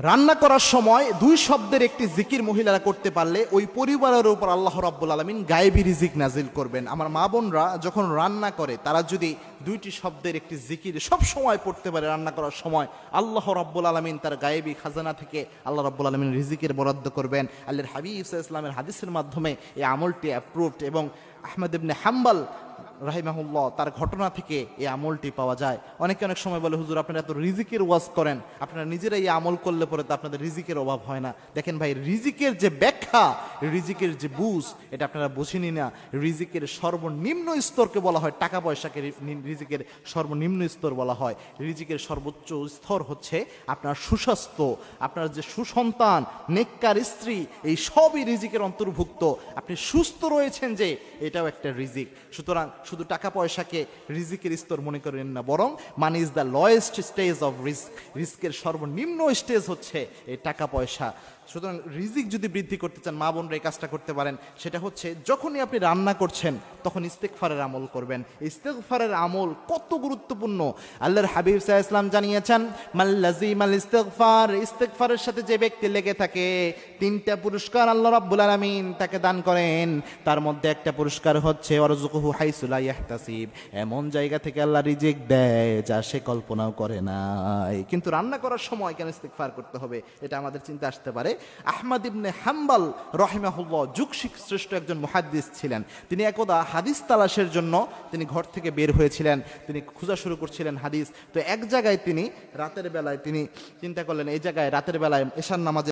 রান্না করার সময় দুই শব্দের একটি জিকির মহিলারা করতে পারলে ওই পরিবারের উপর আল্লাহ রাব্বুল আলামিন গায়েবী রিজিক নাজিল করবেন। আমার মা বোনরা যখন রান্না করে তারা যদি দুইটি শব্দের একটি জিকির সব সময় পড়তে পারে রান্না করার সময়, আল্লাহ রাব্বুল আলামিন তার গায়েবী খাজানা থেকে আল্লাহ রাব্বুল আলামিন রিজিকের বরাদ্দ করবেন। আল্লাহর হাবিব সাল্লাল্লাহু আলাইহি ওয়াসাল্লামের হাদিসের মাধ্যমে এই আমলটি অ্যাপ্রুভড এবং আহমদ ইবনে হাম্বল রাহিমাহুল্লাহ তার ঘটনা থেকে এই আমলটি পাওয়া যায়। অনেকে অনেক সময় বলে, হুজুর আপনারা এত রিজিকের ওয়াজ করেন, আপনারা নিজেরাই এই আমল করলে পরে তো আপনাদের রিজিকের অভাব হয় না। দেখেন ভাই, রিজিকের যে ব্যাখ্যা, রিজিকের যে বুঝ, এটা আপনারা বুঝেনি না। রিজিকের সর্বনিম্ন স্তরকে বলা হয় টাকা পয়সাকে রিজিকের সর্বনিম্ন স্তর বলা হয়। রিজিকের সর্বোচ্চ স্তর হচ্ছে আপনার সুস্বাস্থ্য, আপনার যে সুসন্তান, নেককার স্ত্রী, এই সবই রিজিকের অন্তর্ভুক্ত। আপনি সুস্থ রয়েছেন যে, এটাও একটা রিজিক। সুতরাং শুধু টাকা পয়সাকে রিজিকের স্তর মনে করেন না, বরং money is the lowest stage of risk. রিস্কের সর্বনিম্ন স্টেজ হচ্ছে এই টাকা পয়সা। সুতরাং রিজিক যদি বৃদ্ধি করতে চান, মা বোনরা এই কাজটা করতে পারেন। সেটা হচ্ছে যখনই আপনি রান্না করছেন তখন ইস্তেগফারের আমল করবেন। ইস্তেগফারের আমল কত গুরুত্বপূর্ণ আল্লাহর হাবিব সাল্লাল্লাহু আলাইহি ওয়াসাল্লাম জানিয়েছেন, মাল্লাজিমাল ইস্তেগফার, ইস্তেগফারের সাথে যে ব্যক্তি লেগে থাকে, তিনটা পুরস্কার আল্লাহ রাব্বুল আলামিন তাকে দান করেন। তার মধ্যে একটা পুরস্কার হচ্ছে ওয়ারযুকুহু হাইসু লা ইয়াহতাসিব, এমন জায়গা থেকে আল্লাহ রিজিক দেয় যা সে কল্পনাও করে নাই। কিন্তু রান্না করার সময় কেন ইস্তেগফার করতে হবে, এটা আমাদের চিন্তা আসতে পারে। আহমদ ইবনে হাম্বল রাহিমাহুল্লাহ যুগ শ্রেষ্ঠ একজন মুহাদ্দিস ছিলেন। তিনি একদা হাদিস তালাশের জন্য তিনি ঘর থেকে বের হয়েছিলেন। তিনি খোঁজা শুরু করছিলেন হাদিস। তো এক জায়গায় তিনি রাতের বেলায় তিনি চিন্তা করলেন, এই জায়গায় রাতের বেলায় এশার নামাজে